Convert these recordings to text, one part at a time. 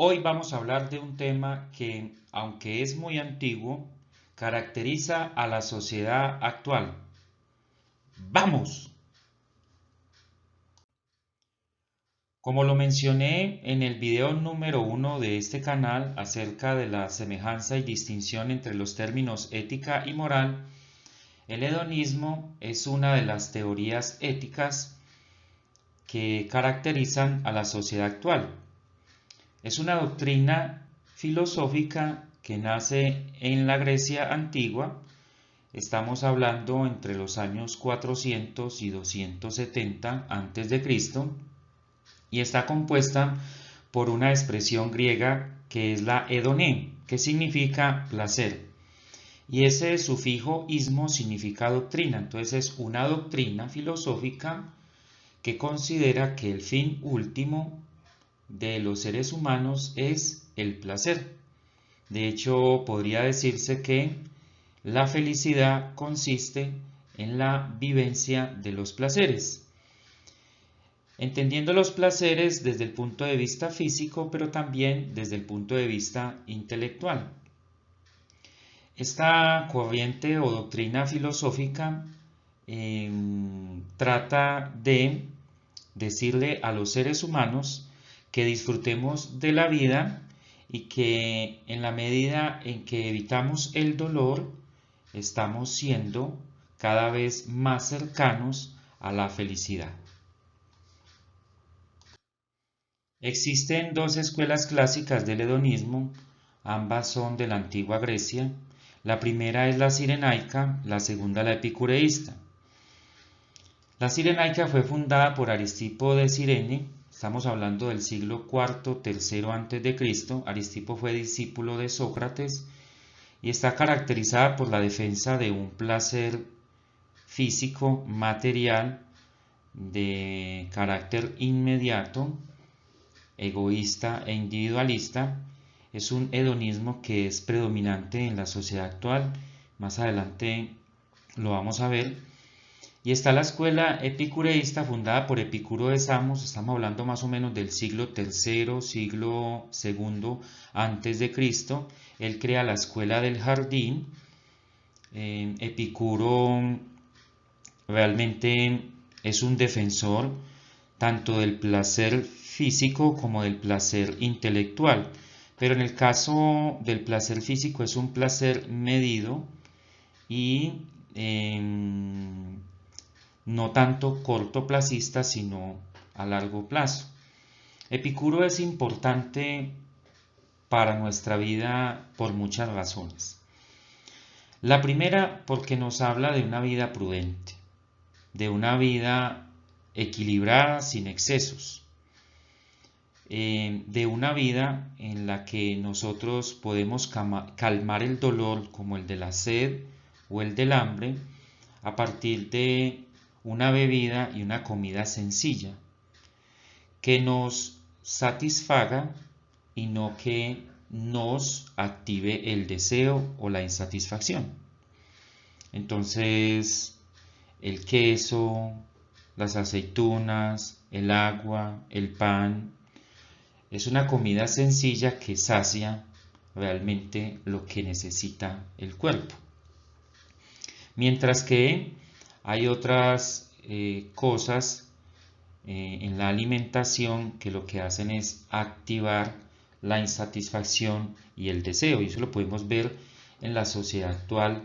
Hoy vamos a hablar de un tema que, aunque es muy antiguo, caracteriza a la sociedad actual. ¡Vamos! Como lo mencioné en el video número 1 de este canal acerca de la semejanza y distinción entre los términos ética y moral, el hedonismo es una de las teorías éticas que caracterizan a la sociedad actual. Es una doctrina filosófica que nace en la Grecia antigua. Estamos hablando entre los años 400 y 270 a.C. y está compuesta por una expresión griega que es la hedoné, que significa placer. Y ese sufijo ismo significa doctrina. Entonces es una doctrina filosófica que considera que el fin último de los seres humanos es el placer. De hecho, podría decirse que la felicidad consiste en la vivencia de los placeres, entendiendo los placeres desde el punto de vista físico, pero también desde el punto de vista intelectual. Esta corriente o doctrina filosófica trata de decirle a los seres humanos que disfrutemos de la vida y que en la medida en que evitamos el dolor, estamos siendo cada vez más cercanos a la felicidad. Existen dos escuelas clásicas del hedonismo, ambas son de la antigua Grecia. La primera es la cirenaica, la segunda la epicureísta. La cirenaica fue fundada por Aristipo de Cirene. Estamos hablando del siglo IV, III a.C. Aristipo fue discípulo de Sócrates y está caracterizada por la defensa de un placer físico, material, de carácter inmediato, egoísta e individualista. Es un hedonismo que es predominante en la sociedad actual. Más adelante lo vamos a ver. Y está la escuela epicureísta fundada por Epicuro de Samos. Estamos hablando más o menos del siglo III, siglo II antes de Cristo. Él crea la escuela del jardín. Epicuro realmente es un defensor tanto del placer físico como del placer intelectual. Pero en el caso del placer físico es un placer medido y no tanto cortoplacista, sino a largo plazo. Epicuro es importante para nuestra vida por muchas razones. La primera, porque nos habla de una vida prudente, de una vida equilibrada, sin excesos, de una vida en la que nosotros podemos calmar el dolor como el de la sed o el del hambre a partir de una bebida y una comida sencilla que nos satisfaga y no que nos active el deseo o la insatisfacción. Entonces, el queso, las aceitunas, el agua, el pan, es una comida sencilla que sacia realmente lo que necesita el cuerpo. Mientras que hay otras cosas en la alimentación que lo que hacen es activar la insatisfacción y el deseo. Y eso lo podemos ver en la sociedad actual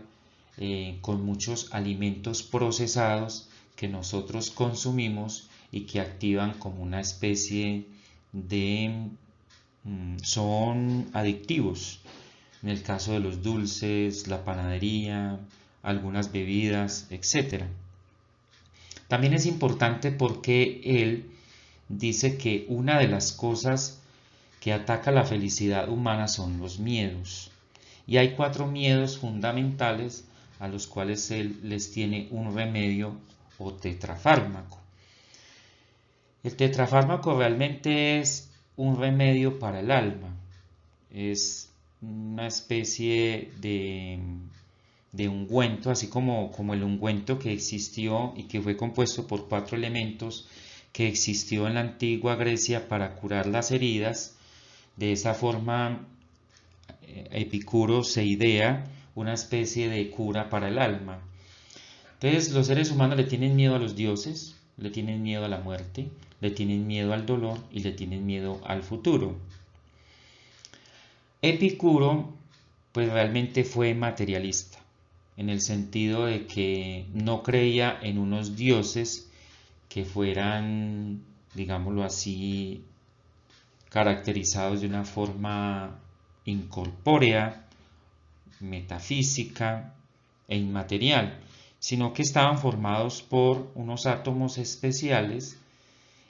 con muchos alimentos procesados que nosotros consumimos y que activan como una especie de... son adictivos. En el caso de los dulces, la panadería, algunas bebidas, etc. También es importante porque él dice que una de las cosas que ataca la felicidad humana son los miedos. Y hay 4 miedos fundamentales a los cuales él les tiene un remedio o tetrafármaco. El tetrafármaco realmente es un remedio para el alma. Es una especie de ungüento, así como el ungüento que existió y que fue compuesto por 4 elementos que existió en la antigua Grecia para curar las heridas. De esa forma, Epicuro se idea una especie de cura para el alma. Entonces, los seres humanos le tienen miedo a los dioses, le tienen miedo a la muerte, le tienen miedo al dolor y le tienen miedo al futuro. Epicuro, pues realmente fue materialista, en el sentido de que no creía en unos dioses que fueran, digámoslo así, caracterizados de una forma incorpórea, metafísica e inmaterial, sino que estaban formados por unos átomos especiales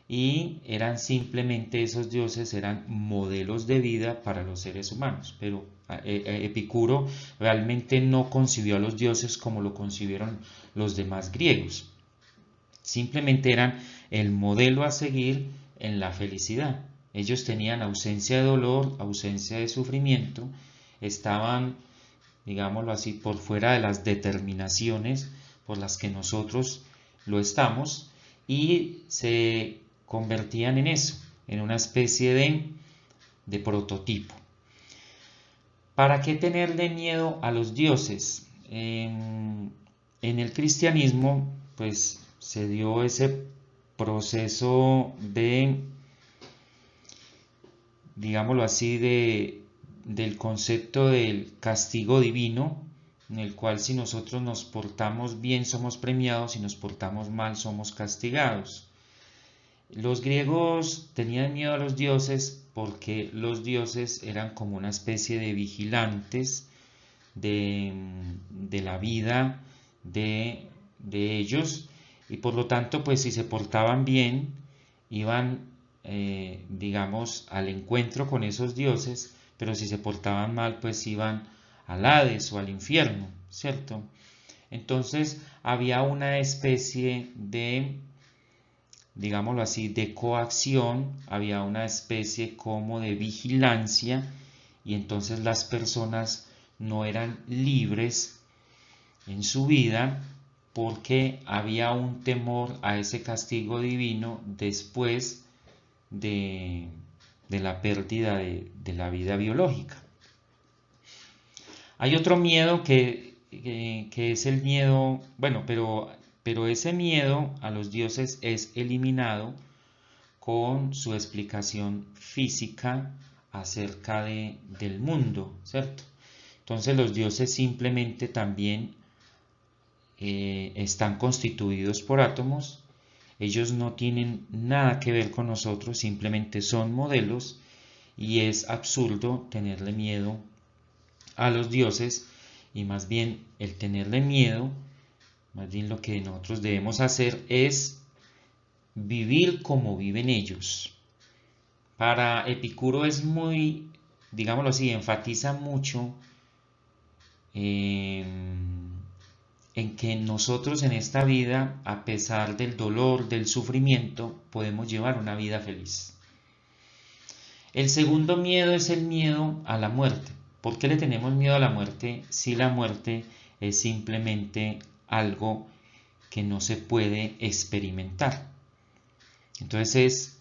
y eran simplemente, esos dioses eran modelos de vida para los seres humanos. Pero Epicuro realmente no concibió a los dioses como lo concibieron los demás griegos. Simplemente eran el modelo a seguir en la felicidad. Ellos tenían ausencia de dolor, ausencia de sufrimiento, estaban, digámoslo así, por fuera de las determinaciones por las que nosotros lo estamos, y se convertían en eso, en una especie de prototipo. ¿Para qué tenerle miedo a los dioses? En el cristianismo, pues se dio ese proceso de, digámoslo así, del concepto del castigo divino, en el cual si nosotros nos portamos bien somos premiados, si nos portamos mal somos castigados. Los griegos tenían miedo a los dioses porque los dioses eran como una especie de vigilantes de la vida de ellos, y por lo tanto, pues si se portaban bien, iban, digamos, al encuentro con esos dioses, pero si se portaban mal, pues iban al Hades o al infierno, ¿cierto? Entonces había una especie de, digámoslo así, de coacción, había una especie como de vigilancia, y entonces las personas no eran libres en su vida porque había un temor a ese castigo divino después de la pérdida de la vida biológica. Hay otro miedo que es el miedo, bueno, pero ese miedo a los dioses es eliminado con su explicación física acerca del mundo, ¿cierto? Entonces los dioses simplemente también están constituidos por átomos, ellos no tienen nada que ver con nosotros, simplemente son modelos, y es absurdo tenerle miedo a los dioses, y más bien el tenerle miedo, más bien lo que nosotros debemos hacer es vivir como viven ellos. Para Epicuro es muy, digámoslo así, enfatiza mucho en que nosotros en esta vida, a pesar del dolor, del sufrimiento, podemos llevar una vida feliz. El segundo miedo es el miedo a la muerte. ¿Por qué le tenemos miedo a la muerte si la muerte es simplemente algo que no se puede experimentar? Entonces es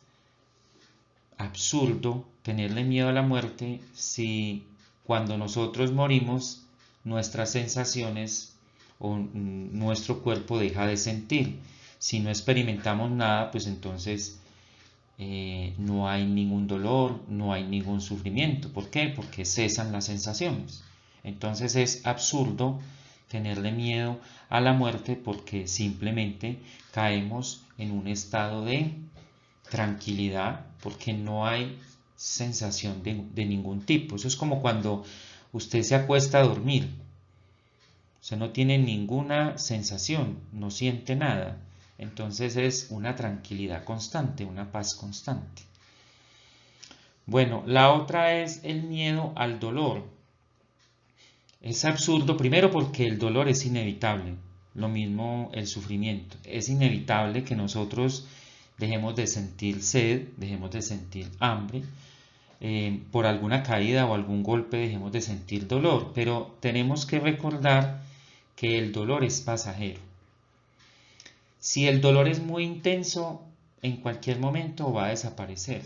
absurdo tenerle miedo a la muerte si cuando nosotros morimos nuestras sensaciones o nuestro cuerpo deja de sentir. Si no experimentamos nada, pues entonces no hay ningún dolor, no hay ningún sufrimiento. ¿Por qué? Porque cesan las sensaciones. Entonces es absurdo tenerle miedo a la muerte porque simplemente caemos en un estado de tranquilidad porque no hay sensación de ningún tipo. Eso es como cuando usted se acuesta a dormir. O sea, no tiene ninguna sensación, no siente nada. Entonces es una tranquilidad constante, una paz constante. Bueno, la otra es el miedo al dolor. Es absurdo, primero porque el dolor es inevitable, lo mismo el sufrimiento. Es inevitable que nosotros dejemos de sentir sed, dejemos de sentir hambre, por alguna caída o algún golpe dejemos de sentir dolor, pero tenemos que recordar que el dolor es pasajero. Si el dolor es muy intenso, en cualquier momento va a desaparecer.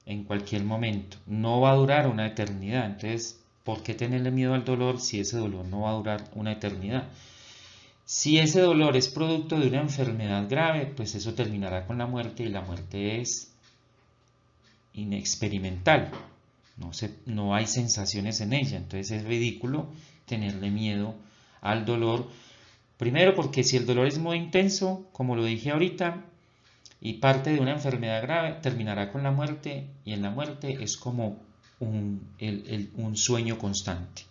en cualquier momento, no va a durar una eternidad. Entonces, ¿por qué tenerle miedo al dolor si ese dolor no va a durar una eternidad? Si ese dolor es producto de una enfermedad grave, pues eso terminará con la muerte, y la muerte es inexperimental, no hay sensaciones en ella. Entonces es ridículo tenerle miedo al dolor. Primero, porque si el dolor es muy intenso, como lo dije ahorita, y parte de una enfermedad grave, terminará con la muerte, y en la muerte es como un sueño constante.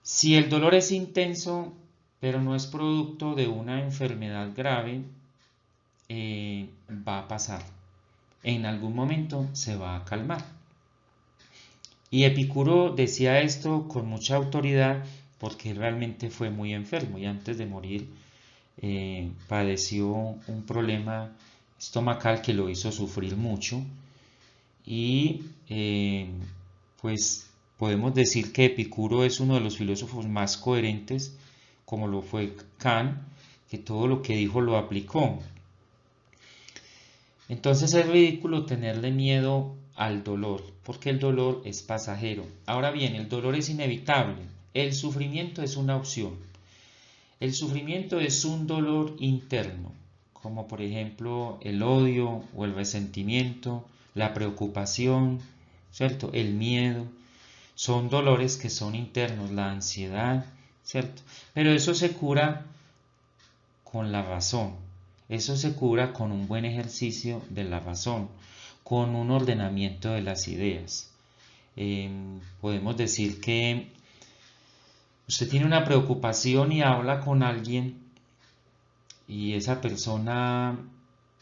Si el dolor es intenso, pero no es producto de una enfermedad grave, va a pasar. En algún momento se va a calmar. Y Epicuro decía esto con mucha autoridad porque realmente fue muy enfermo y antes de morir padeció un problema estomacal que lo hizo sufrir mucho, y pues podemos decir que Epicuro es uno de los filósofos más coherentes, como lo fue Kant, que todo lo que dijo lo aplicó. Entonces es ridículo tenerle miedo al dolor, porque el dolor es pasajero. Ahora bien, el dolor es inevitable. El sufrimiento es una opción. El sufrimiento es un dolor interno, como por ejemplo el odio o el resentimiento, la preocupación, ¿cierto? El miedo. Son dolores que son internos, la ansiedad, ¿cierto? Pero eso se cura con la razón. Eso se cura con un buen ejercicio de la razón, con un ordenamiento de las ideas. Podemos decir que usted tiene una preocupación y habla con alguien y esa persona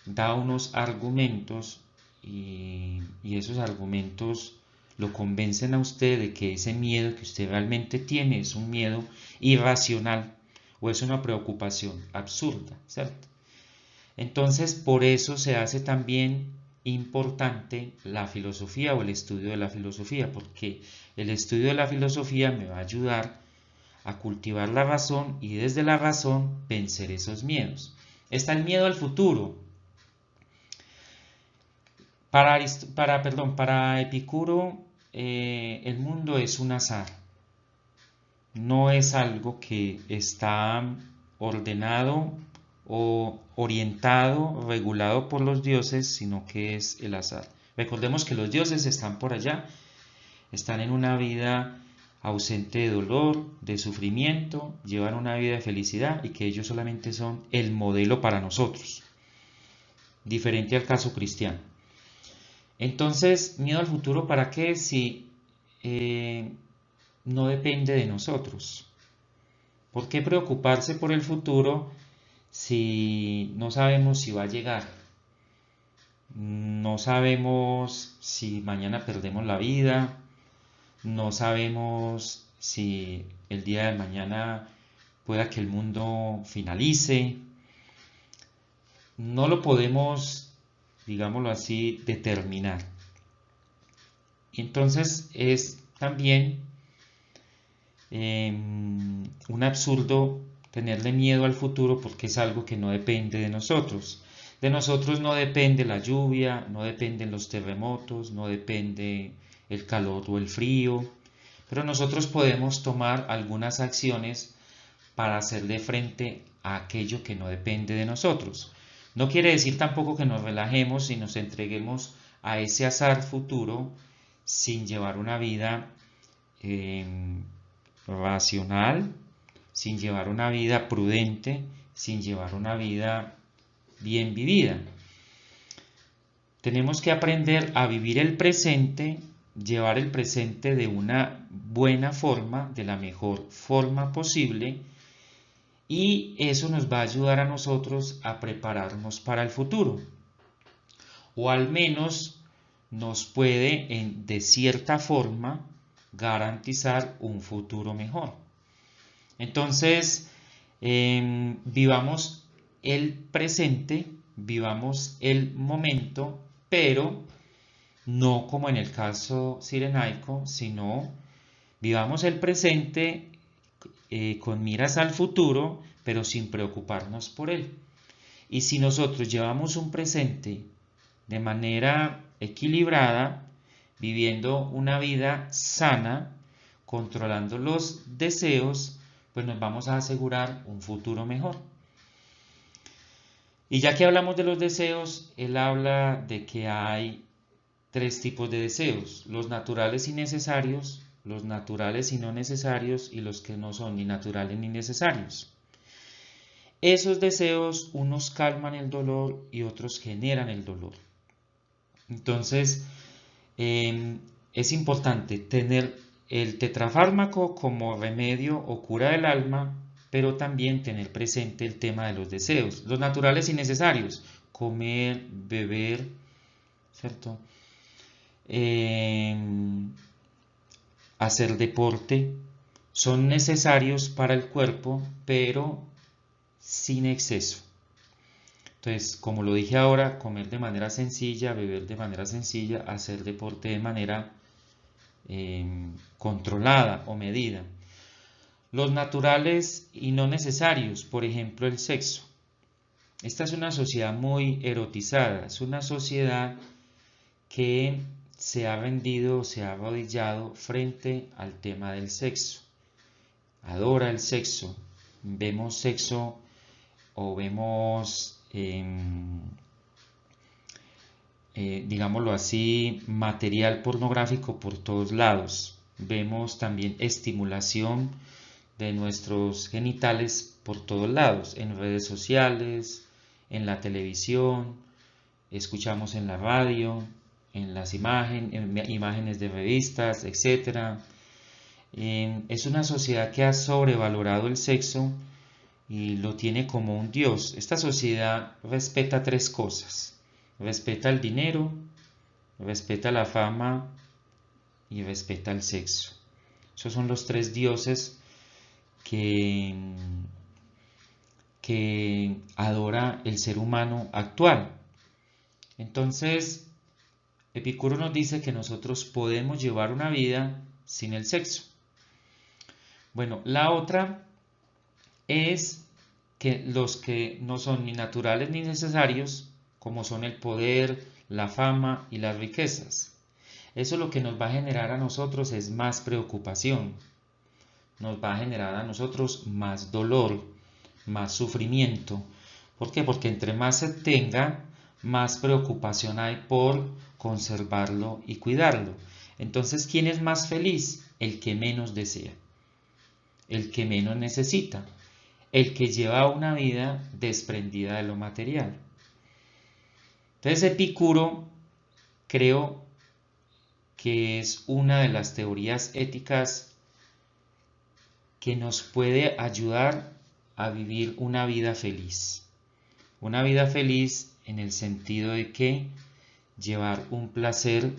da unos argumentos y esos argumentos lo convencen a usted de que ese miedo que usted realmente tiene es un miedo irracional o es una preocupación absurda, ¿cierto? Entonces, por eso se hace también importante la filosofía o el estudio de la filosofía, porque el estudio de la filosofía me va a ayudar a cultivar la razón y desde la razón vencer esos miedos. Está el miedo al futuro. Para Epicuro, el mundo es un azar. No es algo que está ordenado o orientado, regulado por los dioses, sino que es el azar. Recordemos que los dioses están por allá, están en una vida ausente de dolor, de sufrimiento, llevan una vida de felicidad y que ellos solamente son el modelo para nosotros, diferente al caso cristiano. Entonces, miedo al futuro, ¿para qué? Si no depende de nosotros. ¿Por qué preocuparse por el futuro si no sabemos si va a llegar? No sabemos si mañana perdemos la vida, no sabemos si el día de mañana pueda que el mundo finalice. No lo podemos, digámoslo así, determinar. Y entonces es también un absurdo tenerle miedo al futuro porque es algo que no depende de nosotros. De nosotros no depende la lluvia, no dependen los terremotos, no depende el calor o el frío, pero nosotros podemos tomar algunas acciones para hacerle frente a aquello que no depende de nosotros. No quiere decir tampoco que nos relajemos y nos entreguemos a ese azar futuro sin llevar una vida racional, sin llevar una vida prudente, sin llevar una vida bien vivida. Tenemos que aprender a vivir el presente, llevar el presente de una buena forma, de la mejor forma posible, y eso nos va a ayudar a nosotros a prepararnos para el futuro, o al menos nos puede de cierta forma garantizar un futuro mejor. Entonces, vivamos el presente, vivamos el momento, pero no como en el caso cirenaico, sino vivamos el presente con miras al futuro, pero sin preocuparnos por él. Y si nosotros llevamos un presente de manera equilibrada, viviendo una vida sana, controlando los deseos, pues nos vamos a asegurar un futuro mejor. Y ya que hablamos de los deseos, él habla de que hay tres tipos de deseos: los naturales y necesarios, los naturales y no necesarios, y los que no son ni naturales ni necesarios. Esos deseos, unos calman el dolor y otros generan el dolor. Entonces, es importante tener el tetrafármaco como remedio o cura del alma, pero también tener presente el tema de los deseos, los naturales y necesarios: comer, beber, ¿cierto? Hacer deporte, son necesarios para el cuerpo, pero sin exceso. Entonces, como lo dije ahora, comer de manera sencilla, beber de manera sencilla, hacer deporte de manera controlada o medida. Los naturales y no necesarios, por ejemplo, el sexo. Esta es una sociedad muy erotizada, es una sociedad que se ha rendido, se ha arrodillado frente al tema del sexo. Adora el sexo. Vemos sexo o vemos, digámoslo así, material pornográfico por todos lados. Vemos también estimulación de nuestros genitales por todos lados, en redes sociales, en la televisión, escuchamos en la radio, en las imágenes de revistas, etc. Es una sociedad que ha sobrevalorado el sexo y lo tiene como un dios. Esta sociedad respeta tres cosas: respeta el dinero, respeta la fama y respeta el sexo. Esos son los tres dioses que adora el ser humano actual. Entonces, Epicuro nos dice que nosotros podemos llevar una vida sin el sexo. Bueno, la otra es que los que no son ni naturales ni necesarios, como son el poder, la fama y las riquezas. Eso lo que nos va a generar a nosotros es más preocupación, nos va a generar a nosotros más dolor, más sufrimiento. ¿Por qué? Porque entre más se tenga, más preocupación hay por conservarlo y cuidarlo. Entonces, ¿quién es más feliz? El que menos desea, el que menos necesita, el que lleva una vida desprendida de lo material. Entonces, Epicuro creo que es una de las teorías éticas que nos puede ayudar a vivir una vida feliz. Una vida feliz en el sentido de que llevar un placer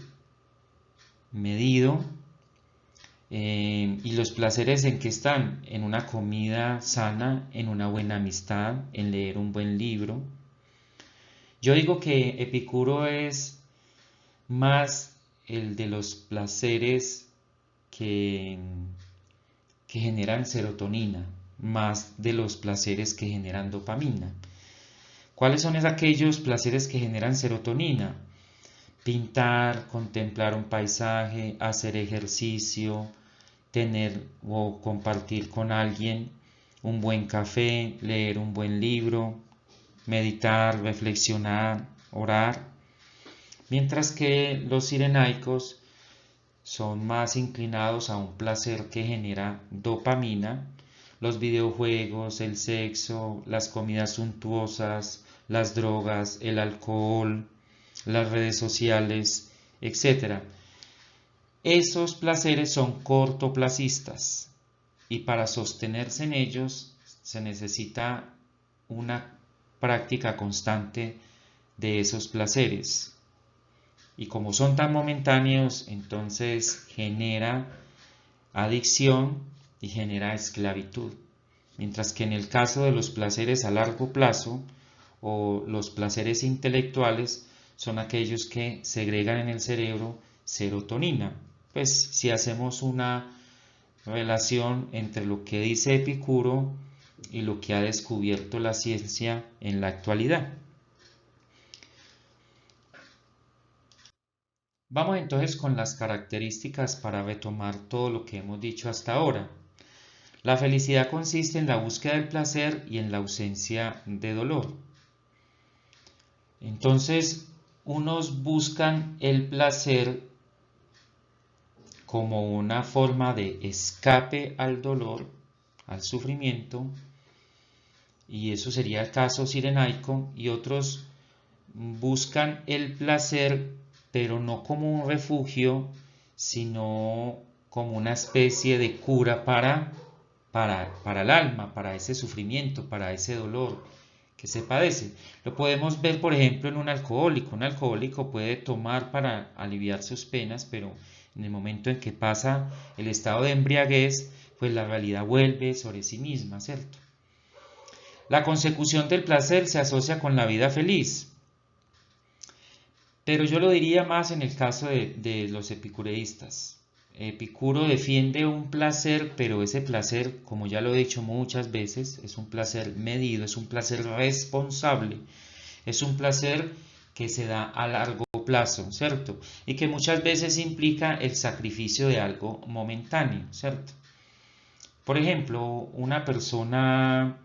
medido, y los placeres en que están: en una comida sana, en una buena amistad, en leer un buen libro. Yo digo que Epicuro es más el de los placeres que generan serotonina, más de los placeres que generan dopamina. ¿Cuáles son aquellos placeres que generan serotonina? Pintar, contemplar un paisaje, hacer ejercicio, tener o compartir con alguien un buen café, leer un buen libro, meditar, reflexionar, orar. Mientras que los cirenaicos son más inclinados a un placer que genera dopamina: los videojuegos, el sexo, las comidas suntuosas, las drogas, el alcohol, las redes sociales, etc. Esos placeres son cortoplacistas y para sostenerse en ellos se necesita una práctica constante de esos placeres. Y como son tan momentáneos, entonces genera adicción y genera esclavitud. Mientras que en el caso de los placeres a largo plazo o los placeres intelectuales, son aquellos que segregan en el cerebro serotonina. Pues si hacemos una relación entre lo que dice Epicuro y lo que ha descubierto la ciencia en la actualidad. Vamos entonces con las características para retomar todo lo que hemos dicho hasta ahora. La felicidad consiste en la búsqueda del placer y en la ausencia de dolor. Entonces, unos buscan el placer como una forma de escape al dolor, al sufrimiento, y eso sería el caso cirenaico, y otros buscan el placer, pero no como un refugio, sino como una especie de cura para el alma, para ese sufrimiento, para ese dolor que se padece. Lo podemos ver, por ejemplo, en un alcohólico. Un alcohólico puede tomar para aliviar sus penas, pero en el momento en que pasa el estado de embriaguez, pues la realidad vuelve sobre sí misma, ¿cierto? La consecución del placer se asocia con la vida feliz, pero yo lo diría más en el caso de los epicureístas. Epicuro defiende un placer, pero ese placer, como ya lo he dicho muchas veces, es un placer medido, es un placer responsable, es un placer que se da a largo plazo, ¿cierto? Y que muchas veces implica el sacrificio de algo momentáneo, ¿cierto? Por ejemplo, una persona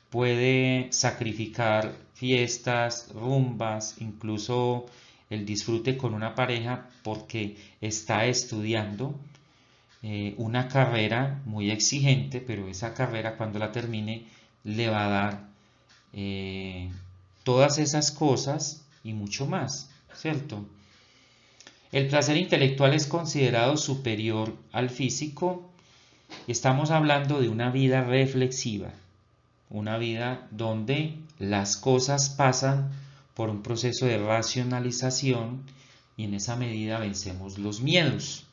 puede sacrificar fiestas, rumbas, incluso el disfrute con una pareja porque está estudiando una carrera muy exigente, pero esa carrera cuando la termine le va a dar todas esas cosas y mucho más, ¿cierto? El placer intelectual es considerado superior al físico. Estamos hablando de una vida reflexiva, una vida donde las cosas pasan por un proceso de racionalización y en esa medida vencemos los miedos,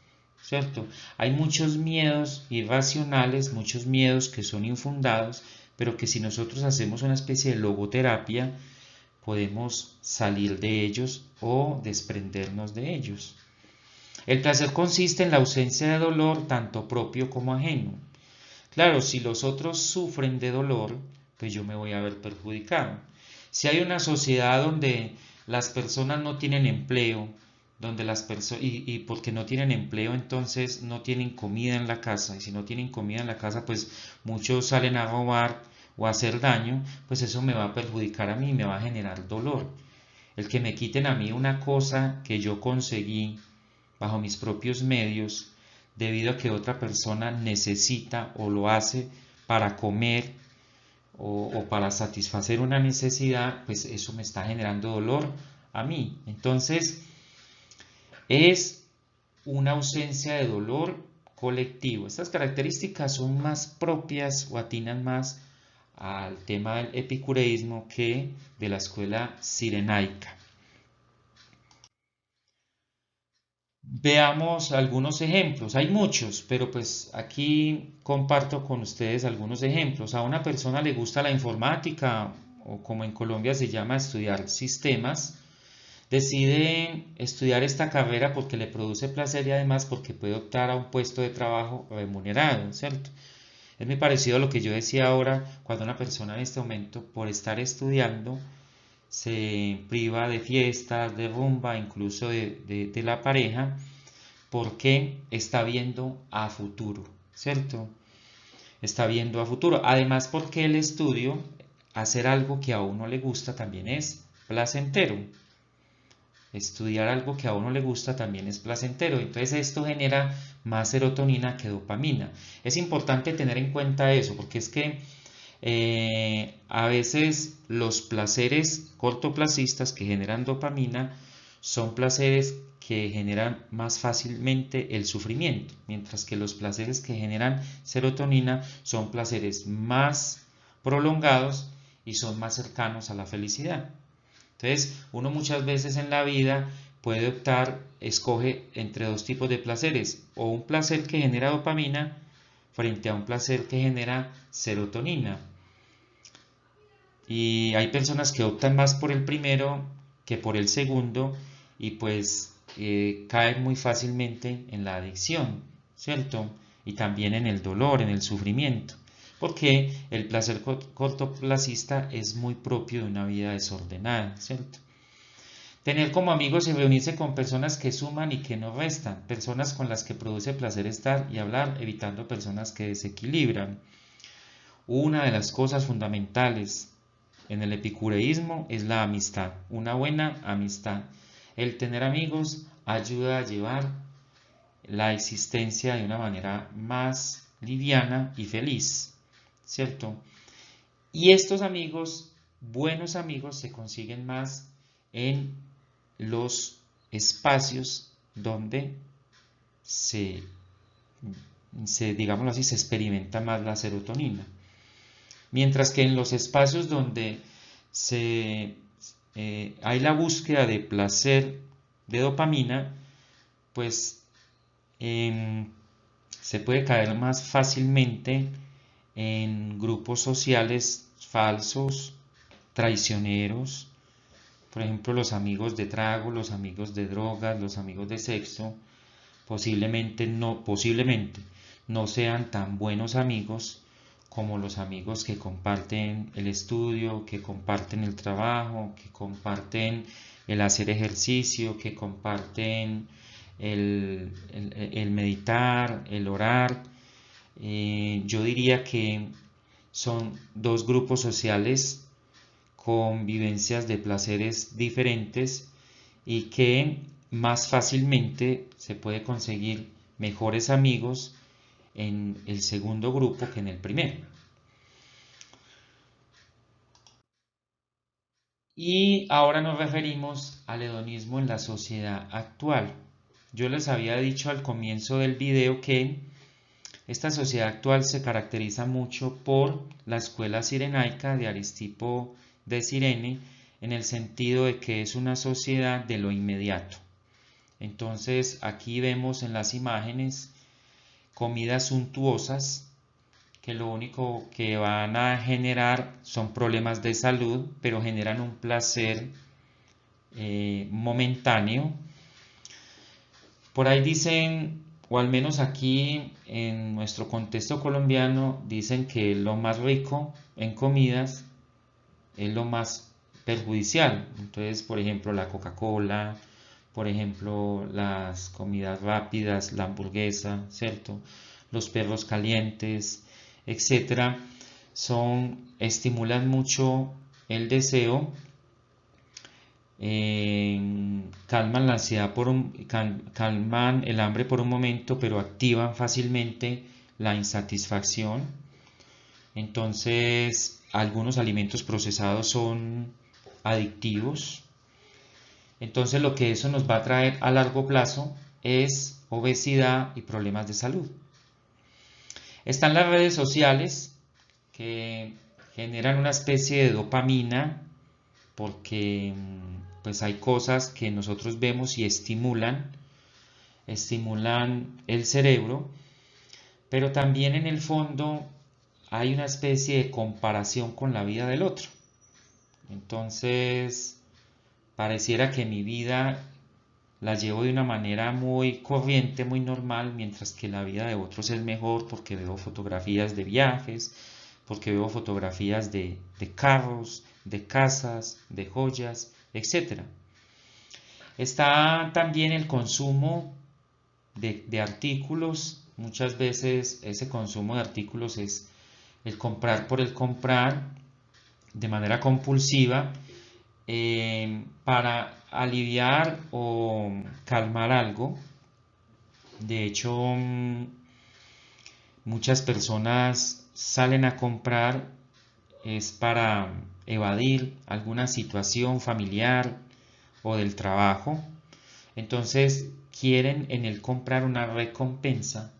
¿cierto? Hay muchos miedos irracionales, muchos miedos que son infundados, pero que si nosotros hacemos una especie de logoterapia, podemos salir de ellos o desprendernos de ellos. El placer consiste en la ausencia de dolor, tanto propio como ajeno. Claro, si los otros sufren de dolor, pues yo me voy a ver perjudicado. Si hay una sociedad donde las personas no tienen empleo, donde las personas y porque no tienen empleo, entonces no tienen comida en la casa, y si no tienen comida en la casa, pues muchos salen a robar o a hacer daño, pues eso me va a perjudicar a mí, me va a generar dolor. El que me quiten a mí una cosa que yo conseguí bajo mis propios medios, debido a que otra persona necesita o lo hace para comer o para satisfacer una necesidad, pues eso me está generando dolor a mí. Entonces, es una ausencia de dolor colectivo. Estas características son más propias o atinan más al tema del epicureísmo que de la escuela cirenaica. Veamos algunos ejemplos. Hay muchos, pero pues aquí comparto con ustedes algunos ejemplos. A una persona le gusta la informática o como en Colombia se llama estudiar sistemas. Decide estudiar esta carrera porque le produce placer y además porque puede optar a un puesto de trabajo remunerado, ¿cierto? Es muy parecido a lo que yo decía ahora, cuando una persona en este momento, por estar estudiando, se priva de fiestas, de rumba, incluso de la pareja, porque está viendo a futuro, ¿cierto? Está viendo a futuro. Además, porque el estudio, hacer algo que a uno le gusta también es placentero. Estudiar algo que a uno le gusta también es placentero. Entonces esto genera más serotonina que dopamina. Es importante tener en cuenta eso, porque es que a veces los placeres cortoplacistas que generan dopamina son placeres que generan más fácilmente el sufrimiento, mientras que los placeres que generan serotonina son placeres más prolongados y son más cercanos a la felicidad. Entonces, uno muchas veces en la vida puede optar, escoge entre dos tipos de placeres, o un placer que genera dopamina frente a un placer que genera serotonina. Y hay personas que optan más por el primero que por el segundo y pues caen muy fácilmente en la adicción, ¿cierto? Y también en el dolor, en el sufrimiento, porque el placer cortoplacista es muy propio de una vida desordenada, ¿cierto? Tener como amigos y reunirse con personas que suman y que no restan, personas con las que produce placer estar y hablar, evitando personas que desequilibran. Una de las cosas fundamentales en el epicureísmo es la amistad, una buena amistad. El tener amigos ayuda a llevar la existencia de una manera más liviana y feliz, ¿cierto? Y estos amigos, buenos amigos, se consiguen más en los espacios donde se, digámoslo así, se experimenta más la serotonina. Mientras que en los espacios donde hay la búsqueda de placer, de dopamina, pues se puede caer más fácilmente en grupos sociales falsos, traicioneros, por ejemplo los amigos de trago, los amigos de drogas, los amigos de sexo, posiblemente no sean tan buenos amigos como los amigos que comparten el estudio, que comparten el trabajo, que comparten el hacer ejercicio, que comparten el meditar, el orar. Yo diría que son dos grupos sociales con vivencias de placeres diferentes y que más fácilmente se puede conseguir mejores amigos en el segundo grupo que en el primero. Y ahora nos referimos al hedonismo en la sociedad actual. Yo les había dicho al comienzo del video que esta sociedad actual se caracteriza mucho por la escuela cirenaica de Aristipo de Cirene, en el sentido de que es una sociedad de lo inmediato. Entonces aquí vemos en las imágenes comidas suntuosas que lo único que van a generar son problemas de salud, pero generan un placer momentáneo. Por ahí dicen, o al menos aquí en nuestro contexto colombiano, dicen que lo más rico en comidas es lo más perjudicial. Entonces, por ejemplo, la Coca-Cola, por ejemplo, las comidas rápidas, la hamburguesa, ¿cierto? Los perros calientes, etcétera, estimulan mucho el deseo, calman la ansiedad calman el hambre por un momento, pero activan fácilmente la insatisfacción. Entonces, algunos alimentos procesados son adictivos. Entonces, lo que eso nos va a traer a largo plazo es obesidad y problemas de salud. Están las redes sociales que generan una especie de dopamina porque pues hay cosas que nosotros vemos y estimulan el cerebro, pero también en el fondo hay una especie de comparación con la vida del otro. Entonces, pareciera que mi vida la llevo de una manera muy corriente, muy normal, mientras que la vida de otros es mejor porque veo fotografías de viajes, porque veo fotografías de carros, de casas, de joyas, etc. Está también el consumo de artículos. Muchas veces ese consumo de artículos es el comprar por el comprar de manera compulsiva para aliviar o calmar algo. De hecho, muchas personas salen a comprar es para evadir alguna situación familiar o del trabajo. Entonces quieren en el comprar una recompensa,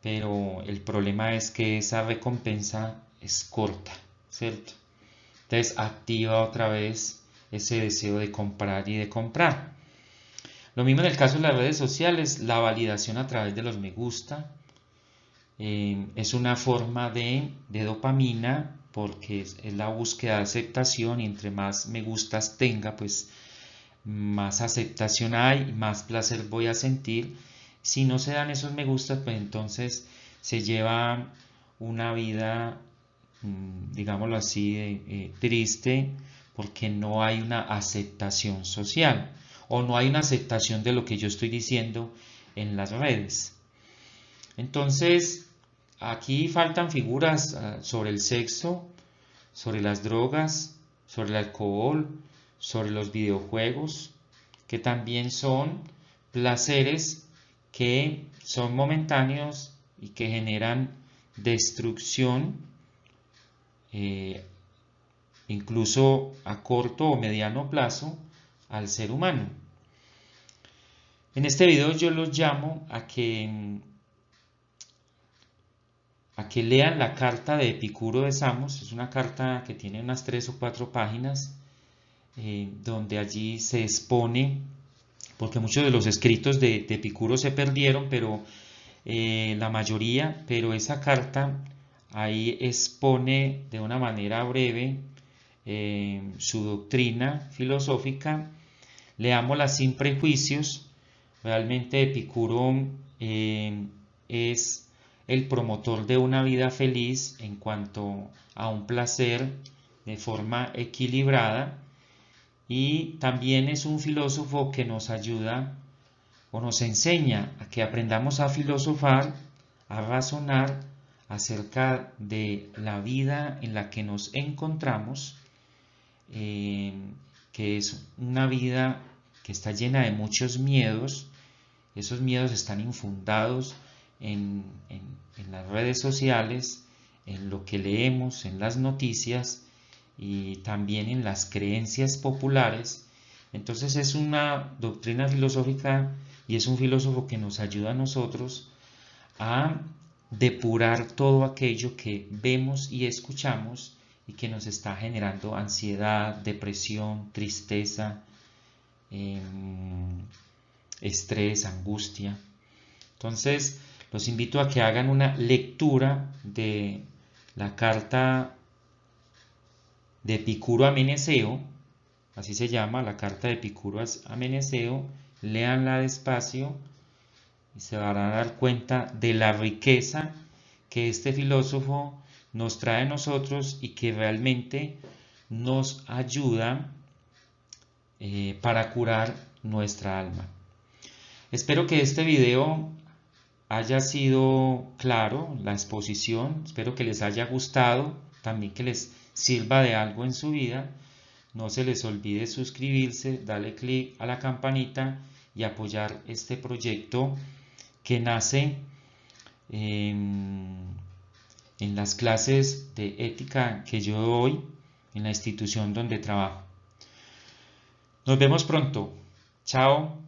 pero el problema es que esa recompensa es corta, ¿cierto? Entonces activa otra vez ese deseo de comprar y de comprar. Lo mismo en el caso de las redes sociales, la validación a través de los me gusta es una forma de dopamina porque es la búsqueda de aceptación y entre más me gustas tenga, pues más aceptación hay, más placer voy a sentir. Si no se dan esos me gustas, pues entonces se lleva una vida, digámoslo así, triste, porque no hay una aceptación social o no hay una aceptación de lo que yo estoy diciendo en las redes. Entonces, aquí faltan figuras sobre el sexo, sobre las drogas, sobre el alcohol, sobre los videojuegos, que también son placeres que son momentáneos y que generan destrucción, incluso a corto o mediano plazo, al ser humano. En este video yo los llamo a que lean la carta de Epicuro de Samos. Es una carta que tiene unas 3 o 4 páginas, donde allí se expone, porque muchos de los escritos de Epicuro se perdieron, pero la mayoría, pero esa carta ahí expone de una manera breve su doctrina filosófica. Leámosla sin prejuicios. Realmente Epicuro es el promotor de una vida feliz en cuanto a un placer de forma equilibrada, y también es un filósofo que nos ayuda o nos enseña a que aprendamos a filosofar, a razonar acerca de la vida en la que nos encontramos, que es una vida que está llena de muchos miedos. Esos miedos están infundados en las redes sociales, en lo que leemos, en las noticias y también en las creencias populares. Entonces es una doctrina filosófica y es un filósofo que nos ayuda a nosotros a depurar todo aquello que vemos y escuchamos y que nos está generando ansiedad, depresión, tristeza, estrés, angustia. Entonces los invito a que hagan una lectura de la carta de Epicuro a Meneceo, así se llama, la carta de Epicuro a Meneceo. Léanla despacio y se van a dar cuenta de la riqueza que este filósofo nos trae a nosotros y que realmente nos ayuda para curar nuestra alma. Espero que este video haya sido claro, la exposición. Espero que les haya gustado, también que les sirva de algo en su vida. No se les olvide suscribirse, darle clic a la campanita y apoyar este proyecto que nace en las clases de ética que yo doy en la institución donde trabajo. Nos vemos pronto. Chao.